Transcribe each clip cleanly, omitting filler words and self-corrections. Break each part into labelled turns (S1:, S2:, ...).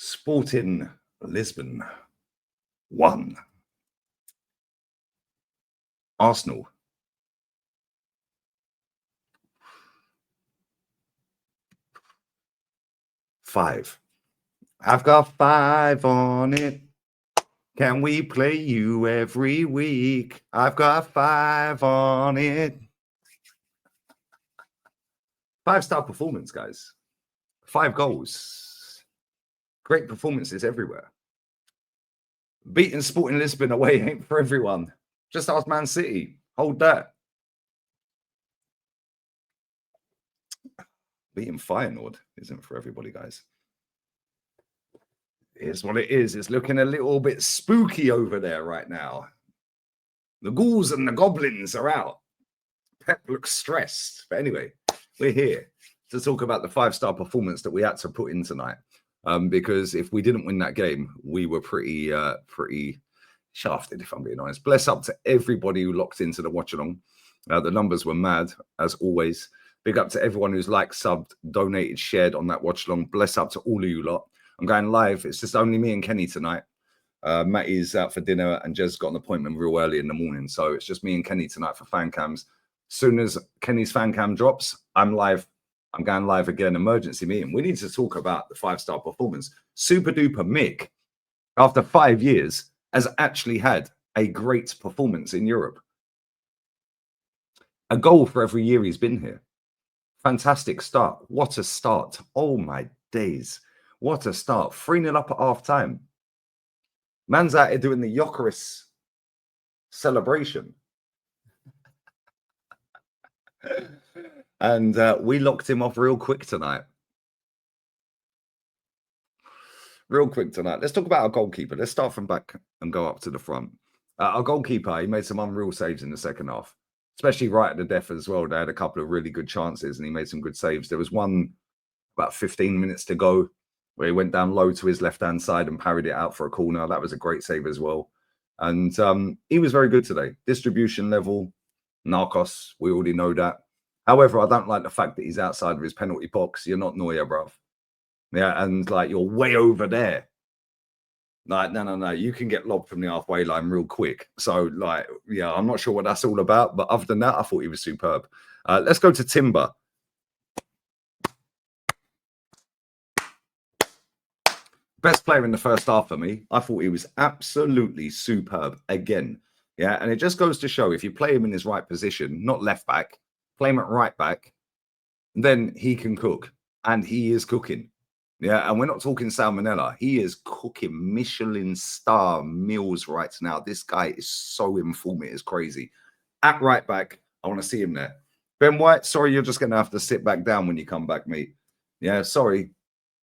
S1: Sporting Lisbon 1. Arsenal 5. I've got 5 on it. Can we play you every week? I've got 5 on it. 5-star performance, guys. 5 goals. Great performances everywhere. Beating Sporting Lisbon away ain't for everyone. Just ask Man City. Hold that. Beating Feyenoord isn't for everybody, guys. Here's what it is. It's looking a little bit spooky over there right now. The ghouls and the goblins are out. Pep looks stressed. But anyway, we're here to talk about the 5-star performance that we had to put in tonight. Because if we didn't win that game, we were pretty shafted, if I'm being honest. Bless up to everybody who locked into the watch-along. The numbers were mad, as always. Big up to everyone who's liked, subbed, donated, shared on that watch-along. Bless up to all of you lot. I'm going live. It's just only me and Kenny tonight. Matty's out for dinner and Jez got an appointment real early in the morning. So it's just me and Kenny tonight for fan cams. As soon as Kenny's fan cam drops, I'm live. I'm going live again. Emergency meeting. We need to talk about the 5-star performance. Super duper Mick, after 5 years, has actually had a great performance in Europe. A goal for every year he's been here. Fantastic start. What a start. Oh my days. What a start. 3-0 up at half time. Man's out here doing the Eucharist celebration. And we locked him off real quick tonight. Let's talk about our goalkeeper. Let's start from back and go up to the front. Our goalkeeper, he made some unreal saves in the second half, especially right at the death as well. They had a couple of really good chances and he made some good saves. There was one about 15 minutes to go where he went down low to his left-hand side and parried it out for a corner. That was a great save as well. And he was very good today. Distribution level, Narcos, we already know that. However, I don't like the fact that he's outside of his penalty box. You're not Neuer, bruv. Yeah, and like you're way over there. Like, no. You can get lobbed from the halfway line real quick. So, like, yeah, I'm not sure what that's all about. But other than that, I thought he was superb. Let's go to Timber. Best player in the first half for me. I thought he was absolutely superb again. Yeah, and it just goes to show if you play him in his right position, not left back, play him at right back, then he can cook. And he is cooking. Yeah, and we're not talking salmonella. He is cooking Michelin star meals right now. This guy is so in form. It is crazy. At right back, I want to see him there. Ben White, sorry, you're just going to have to sit back down when you come back, mate. Yeah, sorry,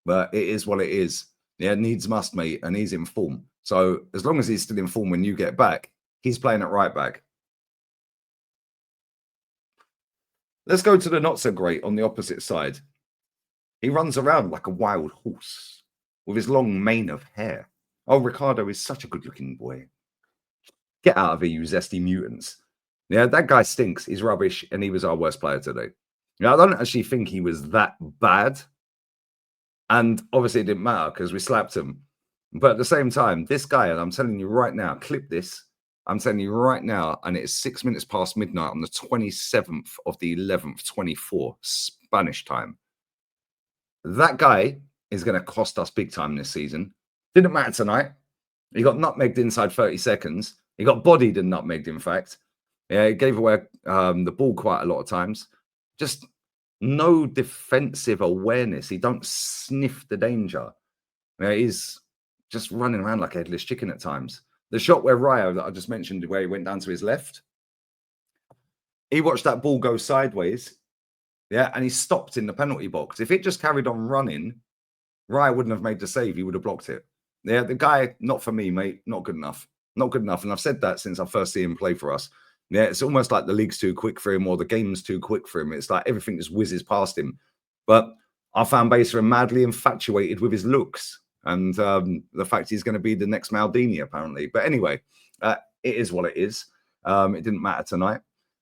S1: but it is what it is. Yeah, needs must, mate, and he's in form. So as long as he's still in form when you get back, he's playing at right back. Let's go to the not so great on the opposite side. He runs around like a wild horse with his long mane of hair. Oh, Ricardo is such a good-looking boy. Get out of here, you zesty mutants. Yeah, that guy stinks. He's rubbish, and he was our worst player today. Yeah, I don't actually think he was that bad. And obviously it didn't matter because we slapped him. But at the same time, this guy, and I'm telling you right now, clip this. I'm telling you right now, and it is 6 minutes past midnight on the 27th of the 11th, 24, Spanish time. That guy is going to cost us big time this season. Didn't matter tonight. He got nutmegged inside 30 seconds. He got bodied and nutmegged, in fact. Yeah, he gave away the ball quite a lot of times. Just no defensive awareness. He don't sniff the danger. Yeah, he's just running around like a headless chicken at times. The shot where Ryo, that I just mentioned, where he went down to his left, he watched that ball go sideways. Yeah, and he stopped in the penalty box. If it just carried on running, Raya wouldn't have made the save. He would have blocked it. Yeah, the guy, not for me, mate. Not good enough. Not good enough. And I've said that since I first see him play for us. Yeah, it's almost like the league's too quick for him or the game's too quick for him. It's like everything just whizzes past him. But our fan base are madly infatuated with his looks and the fact he's going to be the next Maldini, apparently. But anyway, it is what it is. It didn't matter tonight.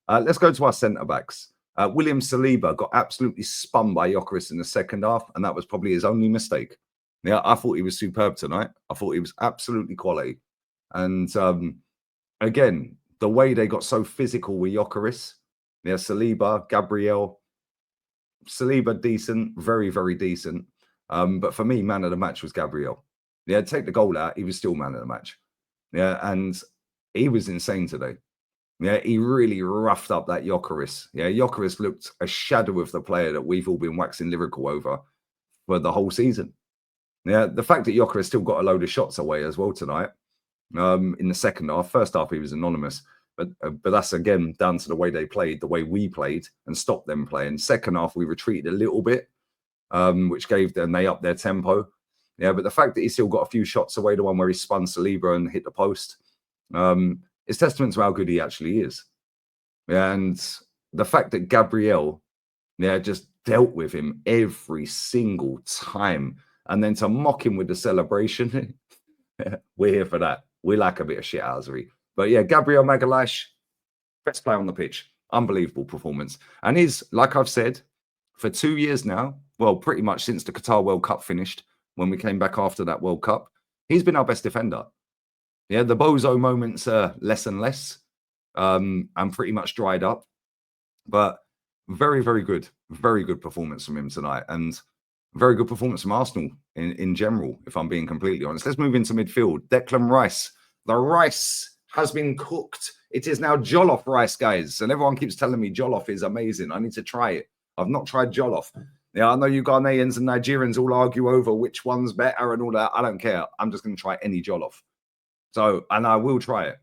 S1: Let's go to our centre-backs. William Saliba got absolutely spun by Gyökeres in the second half, and that was probably his only mistake. Yeah, I thought he was superb tonight. I thought he was absolutely quality. And again, the way they got so physical with Gyökeres, yeah, Saliba, Gabriel, Saliba decent, very, very decent. But for me, man of the match was Gabriel. Yeah, take the goal out, he was still man of the match. Yeah, and he was insane today. Yeah, he really roughed up that Gyökeres. Yeah, Gyökeres looked a shadow of the player that we've all been waxing lyrical over for the whole season. Yeah, the fact that Gyökeres still got a load of shots away as well tonight in the second half. First half, he was anonymous. But that's, again, down to the way they played, the way we played, and stopped them playing. Second half, we retreated a little bit, which gave them, they upped their tempo. Yeah, but the fact that he still got a few shots away, the one where he spun Saliba and hit the post, it's testament to how good he actually is. And the fact that Gabriel, yeah, just dealt with him every single time. And then to mock him with the celebration, we're here for that. We like a bit of shithousery. But yeah, Gabriel Magalhaes, best player on the pitch. Unbelievable performance. And he's, like I've said, for 2 years now, well, pretty much since the Qatar World Cup finished, when we came back after that World Cup, he's been our best defender. Yeah, the bozo moments are less and less, and pretty much dried up. But very, very good performance from him tonight. And very good performance from Arsenal in general, if I'm being completely honest. Let's move into midfield. Declan Rice. The rice has been cooked. It is now jollof rice, guys. And everyone keeps telling me jollof is amazing. I need to try it. I've not tried jollof. Yeah, I know you Ghanaians and Nigerians all argue over which one's better and all that. I don't care. I'm just going to try any jollof. So, and I will try it.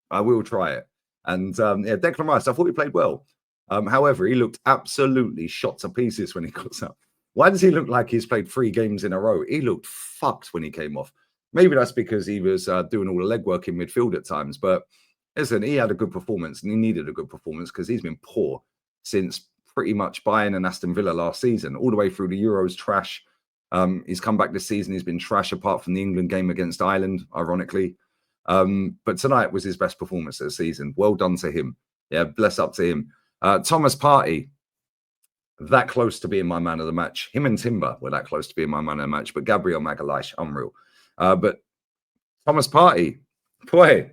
S1: I will try it. And yeah, Declan Rice, I thought he played well. However, he looked absolutely shot to pieces when he got up. Why does he look like he's played 3 games in a row? He looked fucked when he came off. Maybe that's because he was doing all the legwork in midfield at times. But listen, he had a good performance and he needed a good performance because he's been poor since pretty much Bayern and Aston Villa last season, all the way through the Euros trash. He's come back this season. He's been trash apart from the England game against Ireland, ironically. But tonight was his best performance of the season. Well done to him. Yeah, bless up to him. Thomas Partey, that close to being my man of the match. Him and Timber were that close to being my man of the match. But Gabriel Magalhaes, unreal. But Thomas Partey, boy,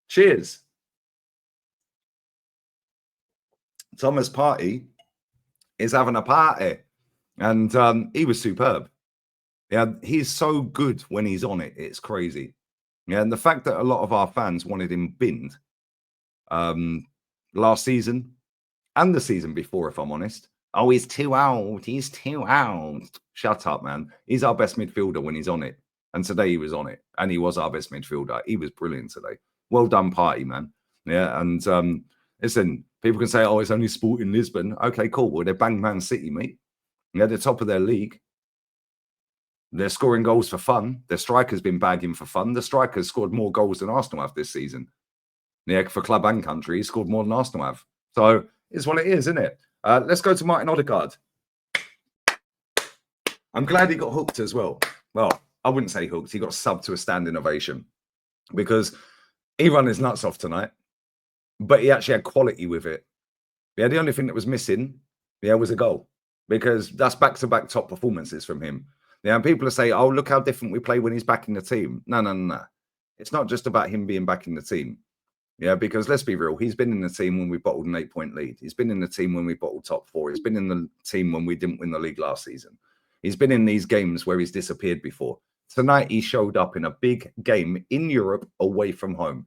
S1: cheers. Thomas Partey is having a party. And he was superb. Yeah, he's so good when he's on it. It's crazy. Yeah, and the fact that a lot of our fans wanted him binned last season and the season before, if I'm honest. Oh, he's too old. He's too old. Shut up, man. He's our best midfielder when he's on it. And today he was on it. And he was our best midfielder. He was brilliant today. Well done, Partey, man. Yeah, and listen, people can say, oh, it's only Sporting Lisbon. Okay, cool. Well, they're bang Man City, mate. They're the top of their league. They're scoring goals for fun. Their striker's been bagging for fun. The striker's scored more goals than Arsenal have this season. Yeah, for club and country, he scored more than Arsenal have. So it's what it is, isn't it? Let's go to Martin Odegaard. I'm glad he got hooked as well. Well, I wouldn't say hooked. He got subbed to a standing ovation because he ran his nuts off tonight, but he actually had quality with it. Yeah, the only thing that was missing, yeah, was a goal because that's back-to-back top performances from him. Yeah, and people are saying, oh, look how different we play when he's back in the team. No. It's not just about him being back in the team. Yeah, because let's be real, he's been in the team when we bottled an 8-point lead. He's been in the team when we bottled top 4. He's been in the team when we didn't win the league last season. He's been in these games where he's disappeared before. Tonight, he showed up in a big game in Europe away from home.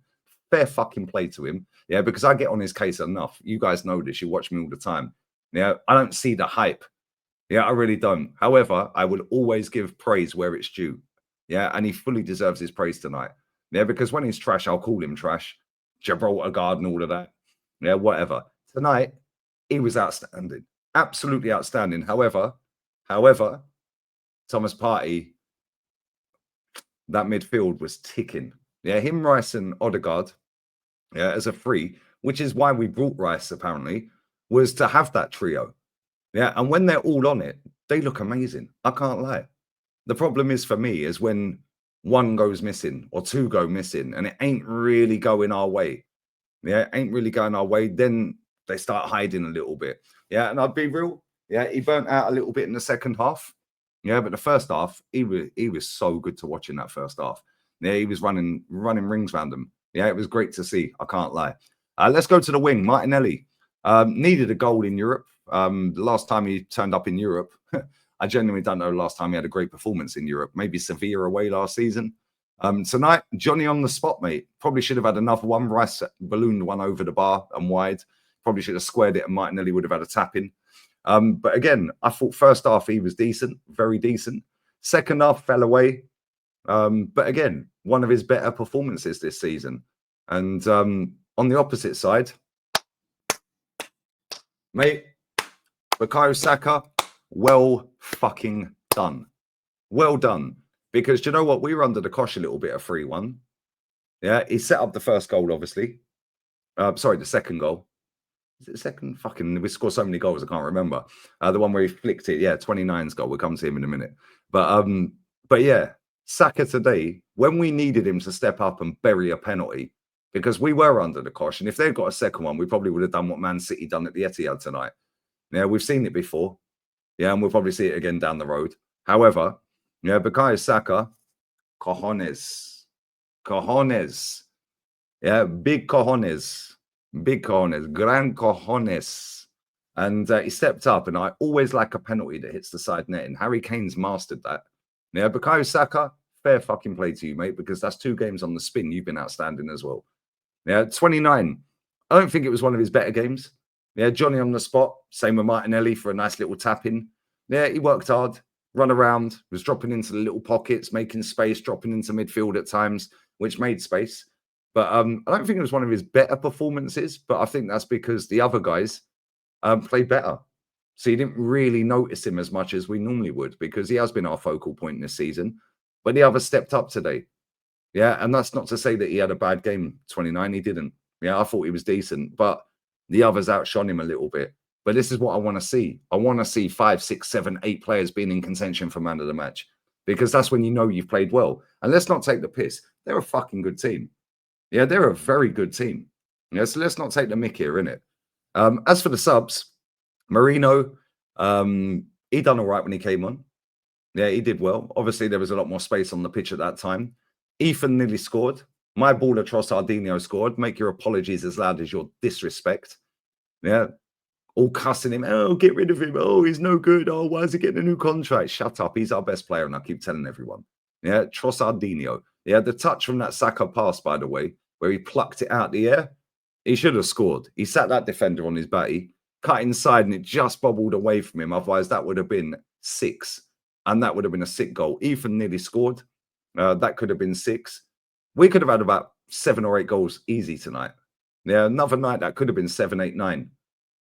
S1: Fair fucking play to him. Yeah, because I get on his case enough. You guys know this. You watch me all the time. Yeah, I don't see the hype. Yeah, I really don't. However, I will always give praise where it's due. Yeah, and he fully deserves his praise tonight. Yeah, because when he's trash, I'll call him trash. Gibraltar Guard and all of that. Yeah, whatever. Tonight, he was outstanding. Absolutely outstanding. However, Thomas Partey, that midfield was ticking. Yeah, him, Rice and Odegaard, yeah, as a free, which is why we brought Rice, apparently, was to have that trio. Yeah, and when they're all on it, they look amazing. I can't lie. The problem is for me is when one goes missing or 2 go missing and it ain't really going our way. Yeah, it ain't really going our way. Then they start hiding a little bit. Yeah, and I'd be real. Yeah, he burnt out a little bit in the second half. Yeah, but the first half, he was so good to watch in that first half. Yeah, he was running rings around them. Yeah, it was great to see. I can't lie. Let's go to the wing. Martinelli needed a goal in Europe. The last time he turned up in Europe, I genuinely don't know the last time he had a great performance in Europe. Maybe Sevilla away last season. Tonight, Johnny on the spot, mate. Probably should have had another one. Rice ballooned one over the bar and wide. Probably should have squared it, and Martinelli would have had a tap in. But again, I thought first half he was decent, very decent. Second half fell away. But again, one of his better performances this season. And on the opposite side, mate, Bukayo Saka, well fucking done. Well done. Because do you know what? We were under the cosh a little bit of 3-1. Yeah, he set up the first goal, obviously. Sorry, the second goal. Is it the second? Fucking, we scored so many goals, I can't remember. The one where he flicked it. Yeah, 29's goal. We'll come to him in a minute. But yeah, Saka today, when we needed him to step up and bury a penalty, because we were under the cosh, and if they'd got a second one, we probably would have done what Man City done at the Etihad tonight. Yeah, we've seen it before. Yeah, and we'll probably see it again down the road. However, yeah, Bukayo Saka, cojones. Yeah, big cojones, grand cojones. And he stepped up, and I always like a penalty that hits the side net, and Harry Kane's mastered that. Yeah, Bukayo Saka, fair fucking play to you, mate, because that's 2 games on the spin. You've been outstanding as well. Yeah, 29. I don't think it was one of his better games. Yeah, Johnny on the spot. Same with Martinelli for a nice little tap in. Yeah, he worked hard, run around, was dropping into the little pockets, making space, dropping into midfield at times, which made space. But I don't think it was one of his better performances, but I think that's because the other guys played better. So you didn't really notice him as much as we normally would, because he has been our focal point this season. But the others stepped up today. Yeah, and that's not to say that he had a bad game, 29. He didn't. Yeah, I thought he was decent, but the others outshone him a little bit. But this is what I want to see. I want to see 5, 6, 7, 8 players being in contention for man of the match, because that's when you know you've played well. And let's not take the piss. They're a fucking good team. Yeah, they're a very good team. Yeah, so let's not take the mick here, innit? As for the subs, Marino, he done all right when he came on. Yeah, he did well. Obviously, there was a lot more space on the pitch at that time. Ethan nearly scored. My baller Trossardinho scored. Make your apologies as loud as your disrespect. Yeah, all cussing him. Oh, get rid of him. Oh, he's no good. Oh, why is he getting a new contract? Shut up. He's our best player, and I keep telling everyone. Yeah, Trossardinho. Yeah, the touch from that Saka pass, by the way, where he plucked it out the air, he should have scored. He sat that defender on his batty, cut inside, and it just bobbled away from him. Otherwise, that would have been 6, and that would have been a sick goal. Ethan nearly scored. That could have been 6. We could have had about 7 or 8 goals easy tonight. Yeah, another night that could have been 7, 8, 9.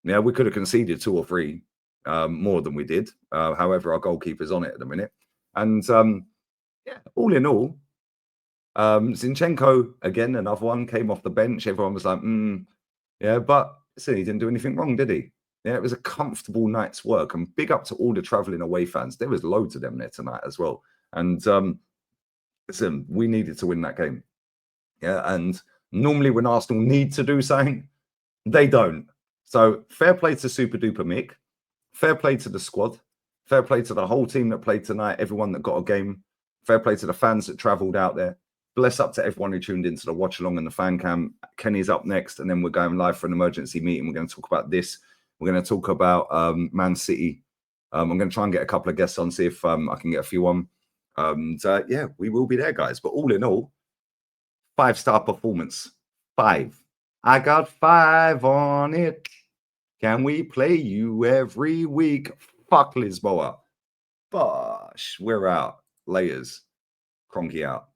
S1: Yeah, we could have conceded 2 or 3 more than we did. However, our goalkeeper's on it at the minute. And yeah, all in all, Zinchenko, again, another one, came off the bench. Everyone was like, yeah, but listen, he didn't do anything wrong, did he? Yeah, it was a comfortable night's work. And big up to all the travelling away fans. There was loads of them there tonight as well. And listen, we needed to win that game. Yeah, and normally when Arsenal need to do something, they don't. So fair play to Super Duper Mick. Fair play to the squad. Fair play to the whole team that played tonight, everyone that got a game. Fair play to the fans that travelled out there. Bless up to everyone who tuned into the watch along and the fan cam. Kenny's up next, and then we're going live for an emergency meeting. We're going to talk about this. We're going to talk about Man City. I'm going to try and get a couple of guests on, see if I can get a few on. Yeah, we will be there, guys. But all in all, 5-star performance. 5. I got 5 on it. Can we play you every week? Fuck Lisboa. Bosh, we're out. Layers. Cronky out.